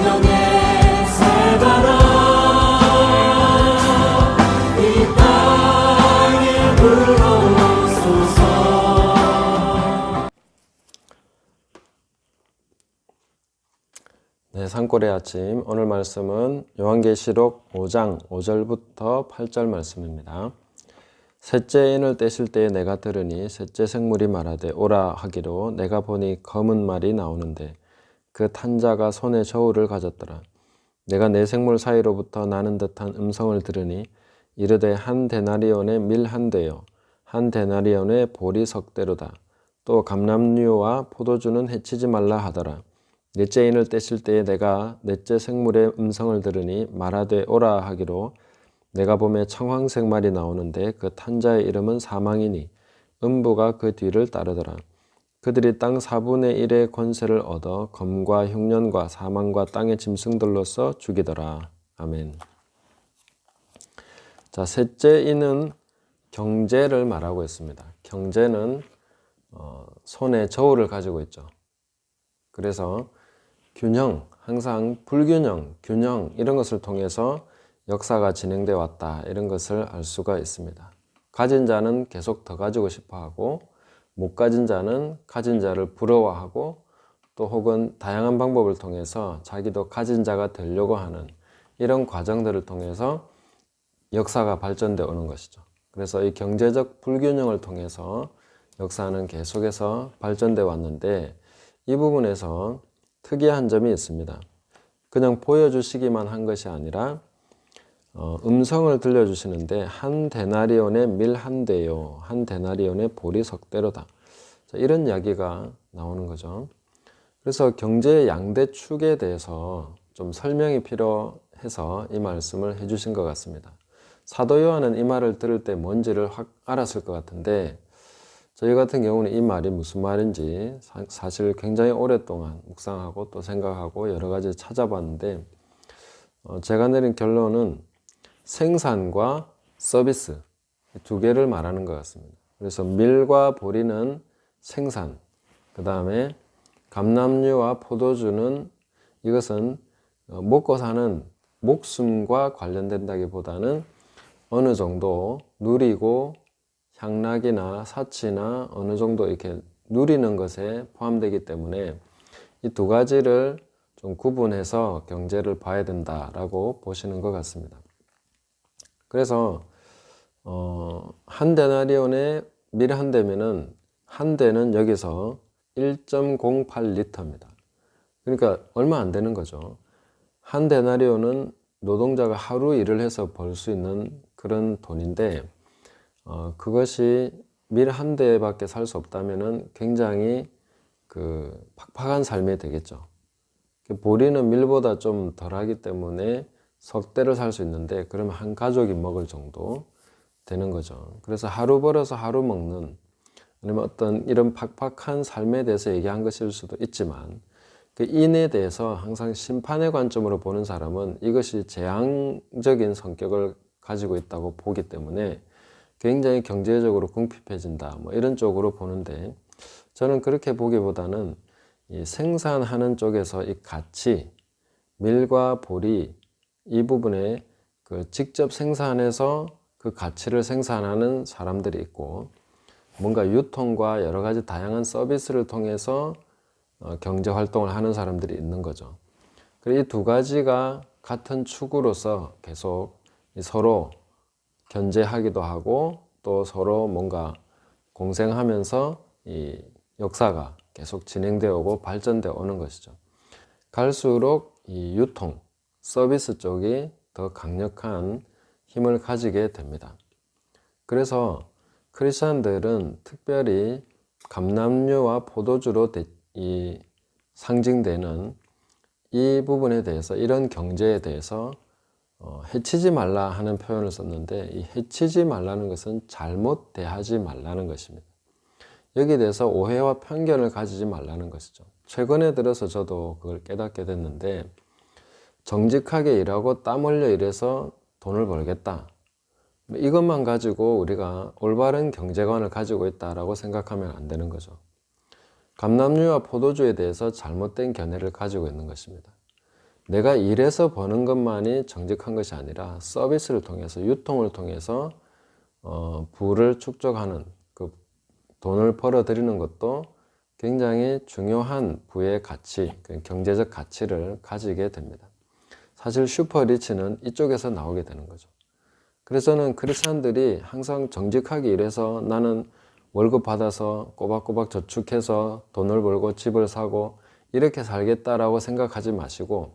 성령의 살바라 이 땅에 불어오소서. 네, 산골의 아침 오늘 말씀은 요한계시록 5장 5절부터 8절 말씀입니다. 셋째 인을 떼실 때에 내가 들으니 셋째 생물이 말하되 오라 하기로 내가 보니 검은 말이 나오는데 그 탄 자가 손에 저울을 가졌더라. 내가 네 생물 사이로부터 나는 듯한 음성을 들으니 이르되 한 데나리온의 밀 한 대요 한 데나리온의 보리 석 대로다. 또 감람류와 포도주는 해치지 말라 하더라. 넷째 인을 떼실 때에 내가 넷째 생물의 음성을 들으니 말하되 오라 하기로 내가 보매 청황색 말이 나오는데 그 탄자의 이름은 사망이니 음부가 그 뒤를 따르더라. 그들이 땅 4분의 1의 권세를 얻어 검과 흉년과 사망과 땅의 짐승들로서 죽이더라. 아멘. 자, 셋째 인은 경제를 말하고 있습니다. 경제는 손에 저울을 가지고 있죠. 그래서 균형, 항상 불균형, 균형 이런 것을 통해서 역사가 진행되어 왔다 이런 것을 알 수가 있습니다. 가진 자는 계속 더 가지고 싶어 하고 못 가진 자는 가진 자를 부러워하고 또 혹은 다양한 방법을 통해서 자기도 가진 자가 되려고 하는 이런 과정들을 통해서 역사가 발전되어 오는 것이죠. 그래서 이 경제적 불균형을 통해서 역사는 계속해서 발전되어 왔는데 이 부분에서 특이한 점이 있습니다. 그냥 보여주시기만 한 것이 아니라 음성을 들려주시는데 한 데나리온의 밀 한 대요 한 데나리온의 보리 석 대로다. 이런 이야기가 나오는 거죠. 그래서 경제의 양대 축에 대해서 좀 설명이 필요해서 이 말씀을 해주신 것 같습니다. 사도 요한은 이 말을 들을 때 뭔지를 확 알았을 것 같은데 저희 같은 경우는 이 말이 무슨 말인지 사실 굉장히 오랫동안 묵상하고 또 생각하고 여러 가지 찾아봤는데 제가 내린 결론은 생산과 서비스 두 개를 말하는 것 같습니다. 그래서 밀과 보리는 생산, 그 다음에 감람류와 포도주는 이것은 먹고 사는 목숨과 관련된다기보다는 어느 정도 누리고 향락이나 사치나 어느 정도 이렇게 누리는 것에 포함되기 때문에 이 두 가지를 좀 구분해서 경제를 봐야 된다라고 보시는 것 같습니다. 그래서 한 데나리온의 밀 한 대면은 한 대는 여기서 1.08리터입니다. 그러니까 얼마 안 되는 거죠. 한 데나리온은 노동자가 하루 일을 해서 벌 수 있는 그런 돈인데 그것이 밀 한 대밖에 살 수 없다면은 굉장히 팍팍한 삶이 되겠죠. 보리는 밀보다 좀 덜하기 때문에 석 대를 살 수 있는데 그러면 한 가족이 먹을 정도 되는 거죠. 그래서 하루 벌어서 하루 먹는 아니면 어떤 이런 팍팍한 삶에 대해서 얘기한 것일 수도 있지만 그 인에 대해서 항상 심판의 관점으로 보는 사람은 이것이 재앙적인 성격을 가지고 있다고 보기 때문에 굉장히 경제적으로 궁핍해진다 뭐 이런 쪽으로 보는데 저는 그렇게 보기보다는 이 생산하는 쪽에서 이 가치, 밀과 보리 이 부분에 직접 생산해서 그 가치를 생산하는 사람들이 있고 뭔가 유통과 여러 가지 다양한 서비스를 통해서 경제 활동을 하는 사람들이 있는 거죠. 그리고 이 두 가지가 같은 축으로서 계속 서로 견제하기도 하고 또 서로 뭔가 공생하면서 이 역사가 계속 진행되어 오고 발전되어 오는 것이죠. 갈수록 이 유통, 서비스 쪽이 더 강력한 힘을 가지게 됩니다. 그래서 크리스천들은 특별히 감람류와 포도주로 상징되는 이 부분에 대해서 이런 경제에 대해서 해치지 말라 하는 표현을 썼는데 이 해치지 말라는 것은 잘못 대하지 말라는 것입니다. 여기에 대해서 오해와 편견을 가지지 말라는 것이죠. 최근에 들어서 저도 그걸 깨닫게 됐는데 정직하게 일하고 땀 흘려 일해서 돈을 벌겠다. 이것만 가지고 우리가 올바른 경제관을 가지고 있다라고 생각하면 안 되는 거죠. 감람류와 포도주에 대해서 잘못된 견해를 가지고 있는 것입니다. 내가 일해서 버는 것만이 정직한 것이 아니라 서비스를 통해서, 유통을 통해서 부를 축적하는, 그 돈을 벌어들이는 것도 굉장히 중요한 부의 가치, 그 경제적 가치를 가지게 됩니다. 사실 슈퍼리치는 이쪽에서 나오게 되는 거죠. 그래서 저는 크리스찬들이 항상 정직하게 일해서 나는 월급 받아서 꼬박꼬박 저축해서 돈을 벌고 집을 사고 이렇게 살겠다라고 생각하지 마시고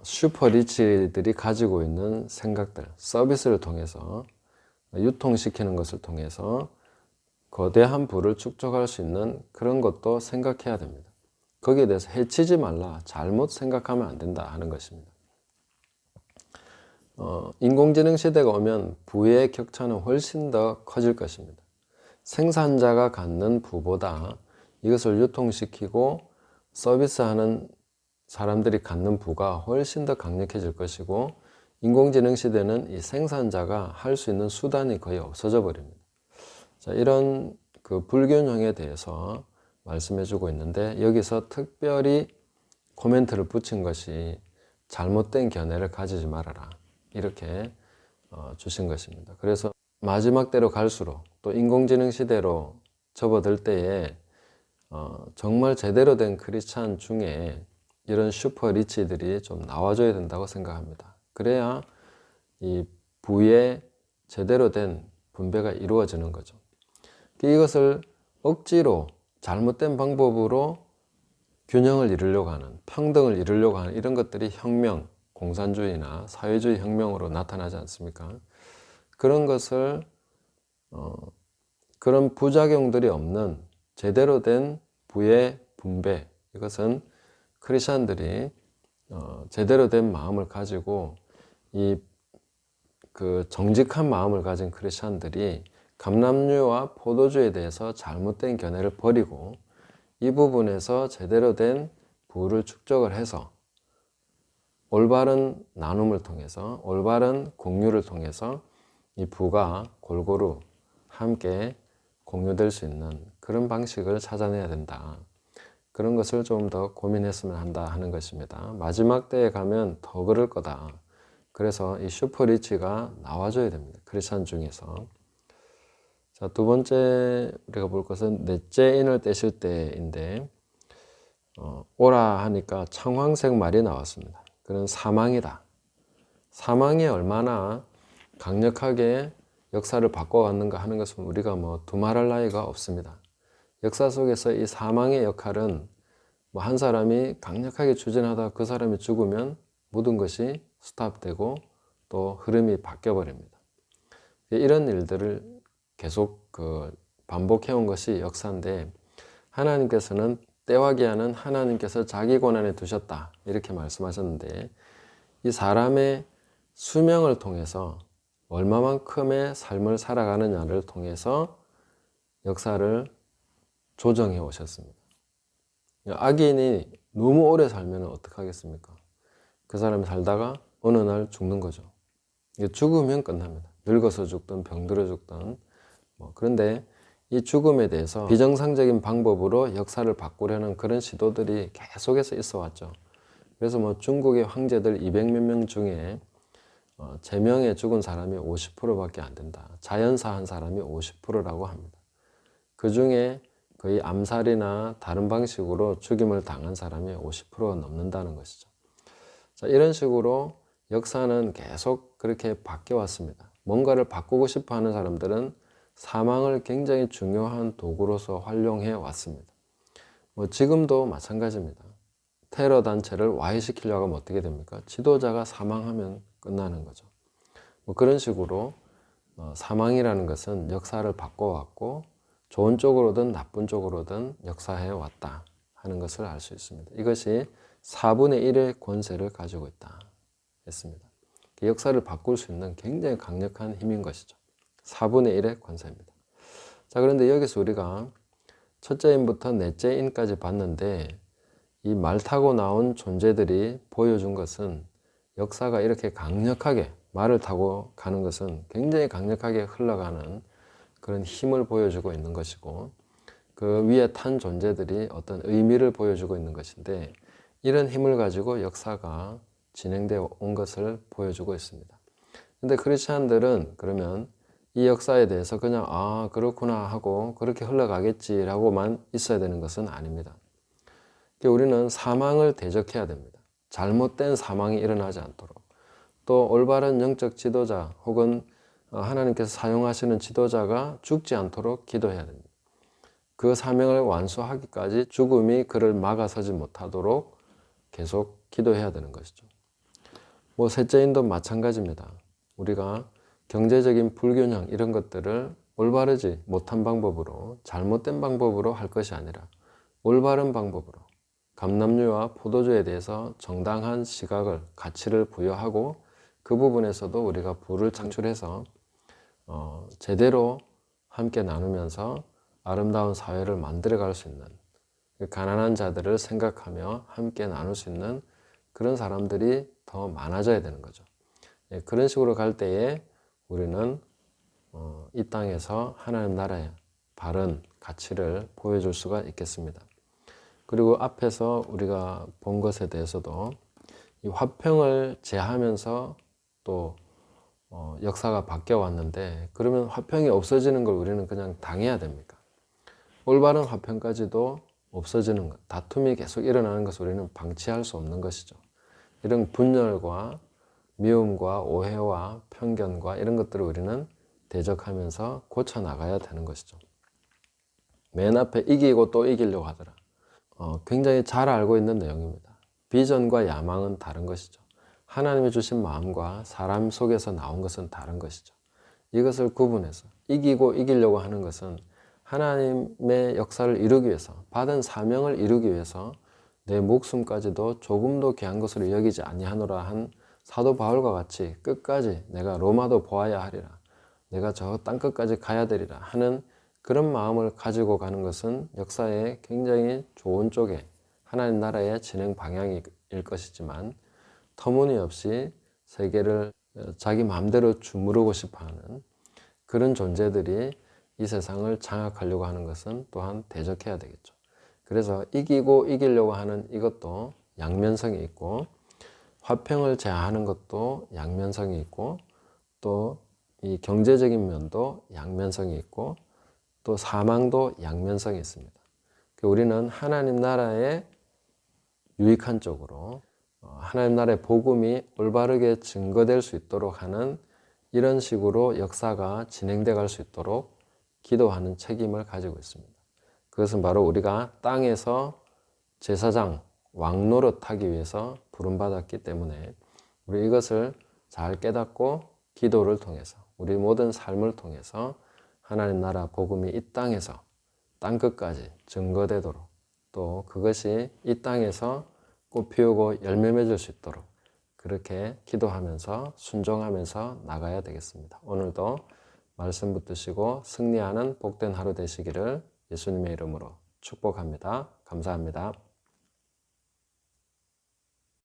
슈퍼리치들이 가지고 있는 생각들, 서비스를 통해서 유통시키는 것을 통해서 거대한 부를 축적할 수 있는 그런 것도 생각해야 됩니다. 거기에 대해서 해치지 말라, 잘못 생각하면 안 된다 하는 것입니다. 인공지능 시대가 오면 부의 격차는 훨씬 더 커질 것입니다. 생산자가 갖는 부보다 이것을 유통시키고 서비스하는 사람들이 갖는 부가 훨씬 더 강력해질 것이고, 인공지능 시대는 이 생산자가 할 수 있는 수단이 거의 없어져 버립니다. 자, 이런 그 불균형에 대해서 말씀해 주고 있는데, 여기서 특별히 코멘트를 붙인 것이 잘못된 견해를 가지지 말아라, 이렇게 주신 것입니다. 그래서 마지막 때로 갈수록 또 인공지능 시대로 접어들 때에 정말 제대로 된 크리스찬 중에 이런 슈퍼 리치들이 좀 나와줘야 된다고 생각합니다. 그래야 이 부의 제대로 된 분배가 이루어지는 거죠. 이것을 억지로 잘못된 방법으로 균형을 이루려고 하는, 평등을 이루려고 하는 이런 것들이 혁명, 공산주의나 사회주의 혁명으로 나타나지 않습니까? 그런 것을 그런 부작용들이 없는 제대로 된 부의 분배, 이것은 크리스천들이 제대로 된 마음을 가지고 그 정직한 마음을 가진 크리스천들이 감람류와 포도주에 대해서 잘못된 견해를 버리고 이 부분에서 제대로 된 부를 축적을 해서 올바른 나눔을 통해서, 올바른 공유를 통해서 이 부가 골고루 함께 공유될 수 있는 그런 방식을 찾아내야 된다. 그런 것을 좀 더 고민했으면 한다 하는 것입니다. 마지막 때에 가면 더 그럴 거다. 그래서 이 슈퍼리치가 나와줘야 됩니다. 크리스천 중에서. 자, 두 번째 우리가 볼 것은 넷째 인을 떼실 때인데, 오라 하니까 청황색 말이 나왔습니다. 그는 사망이다. 사망이 얼마나 강력하게 역사를 바꿔왔는가 하는 것은 우리가 두말할 나위가 없습니다. 역사 속에서 이 사망의 역할은 한 사람이 강력하게 추진하다 그 사람이 죽으면 모든 것이 스탑되고 또 흐름이 바뀌어 버립니다. 이런 일들을 계속 반복해온 것이 역사인데, 하나님께서는 때와 기한은 하나님께서 자기 권한에 두셨다, 이렇게 말씀하셨는데, 이 사람의 수명을 통해서 얼마만큼의 삶을 살아가느냐를 통해서 역사를 조정해 오셨습니다. 악인이 너무 오래 살면 어떡하겠습니까? 그 사람이 살다가 어느 날 죽는 거죠. 죽으면 끝납니다. 늙어서 죽든 병들어 죽든. 그런데 이 죽음에 대해서 비정상적인 방법으로 역사를 바꾸려는 그런 시도들이 계속해서 있어 왔죠. 그래서 중국의 황제들 200몇 명 중에 제명에 죽은 사람이 50%밖에 안 된다. 자연사한 사람이 50%라고 합니다. 그 중에 거의 암살이나 다른 방식으로 죽임을 당한 사람이 50%가 넘는다는 것이죠. 자, 이런 식으로 역사는 계속 그렇게 바뀌어 왔습니다. 뭔가를 바꾸고 싶어 하는 사람들은 사망을 굉장히 중요한 도구로서 활용해 왔습니다. 지금도 마찬가지입니다. 테러 단체를 와해시키려고 하면 어떻게 됩니까? 지도자가 사망하면 끝나는 거죠. 그런 식으로 사망이라는 것은 역사를 바꿔왔고 좋은 쪽으로든 나쁜 쪽으로든 역사해 왔다 하는 것을 알 수 있습니다. 이것이 4분의 1의 권세를 가지고 있다 했습니다. 역사를 바꿀 수 있는 굉장히 강력한 힘인 것이죠. 4분의 1의 권세입니다. 자, 그런데 여기서 우리가 첫째 인부터 넷째 인까지 봤는데, 이 말 타고 나온 존재들이 보여준 것은 역사가 이렇게 강력하게 말을 타고 가는 것은 굉장히 강력하게 흘러가는 그런 힘을 보여주고 있는 것이고, 그 위에 탄 존재들이 어떤 의미를 보여주고 있는 것인데, 이런 힘을 가지고 역사가 진행되어 온 것을 보여주고 있습니다. 근데 크리스찬들은 그러면 이 역사에 대해서 그냥 아 그렇구나 하고 그렇게 흘러가겠지라고만 있어야 되는 것은 아닙니다. 우리는 사망을 대적해야 됩니다. 잘못된 사망이 일어나지 않도록, 또 올바른 영적 지도자 혹은 하나님께서 사용하시는 지도자가 죽지 않도록 기도해야 됩니다. 그 사명을 완수하기까지 죽음이 그를 막아서지 못하도록 계속 기도해야 되는 것이죠. 셋째인도 마찬가지입니다. 우리가 경제적인 불균형 이런 것들을 올바르지 못한 방법으로, 잘못된 방법으로 할 것이 아니라 올바른 방법으로 감람류와 포도주에 대해서 정당한 시각을, 가치를 부여하고 그 부분에서도 우리가 부를 창출해서 제대로 함께 나누면서 아름다운 사회를 만들어갈 수 있는, 가난한 자들을 생각하며 함께 나눌 수 있는 그런 사람들이 더 많아져야 되는 거죠. 그런 식으로 갈 때에 우리는 이 땅에서 하나님 나라의 바른 가치를 보여줄 수가 있겠습니다. 그리고 앞에서 우리가 본 것에 대해서도 이 화평을 제하면서 또 역사가 바뀌어 왔는데, 그러면 화평이 없어지는 걸 우리는 그냥 당해야 됩니까? 올바른 화평까지도 없어지는 것, 다툼이 계속 일어나는 것을 우리는 방치할 수 없는 것이죠. 이런 분열과 미움과 오해와 편견과 이런 것들을 우리는 대적하면서 고쳐나가야 되는 것이죠. 맨 앞에 이기고 또 이기려고 하더라. 굉장히 잘 알고 있는 내용입니다. 비전과 야망은 다른 것이죠. 하나님이 주신 마음과 사람 속에서 나온 것은 다른 것이죠. 이것을 구분해서 이기고 이기려고 하는 것은 하나님의 역사를 이루기 위해서, 받은 사명을 이루기 위해서 내 목숨까지도 조금도 귀한 것으로 여기지 아니하노라 한 사도 바울과 같이 끝까지 내가 로마도 보아야 하리라, 내가 저 땅끝까지 가야 되리라 하는 그런 마음을 가지고 가는 것은 역사의 굉장히 좋은 쪽에 하나님 나라의 진행 방향일 것이지만, 터무니없이 세계를 자기 마음대로 주무르고 싶어하는 그런 존재들이 이 세상을 장악하려고 하는 것은 또한 대적해야 되겠죠. 그래서 이기고 이기려고 하는 이것도 양면성이 있고, 화평을 제하는 것도 양면성이 있고, 또 이 경제적인 면도 양면성이 있고, 또 사망도 양면성이 있습니다. 우리는 하나님 나라의 유익한 쪽으로, 하나님 나라의 복음이 올바르게 증거될 수 있도록 하는 이런 식으로 역사가 진행돼 갈 수 있도록 기도하는 책임을 가지고 있습니다. 그것은 바로 우리가 땅에서 제사장, 왕 노릇하기 위해서 부름받았기 때문에 우리 이것을 잘 깨닫고 기도를 통해서, 우리 모든 삶을 통해서 하나님 나라 복음이 이 땅에서 땅끝까지 증거되도록, 또 그것이 이 땅에서 꽃 피우고 열매 맺을 수 있도록 그렇게 기도하면서 순종하면서 나가야 되겠습니다. 오늘도 말씀 붙드시고 승리하는 복된 하루 되시기를 예수님의 이름으로 축복합니다. 감사합니다.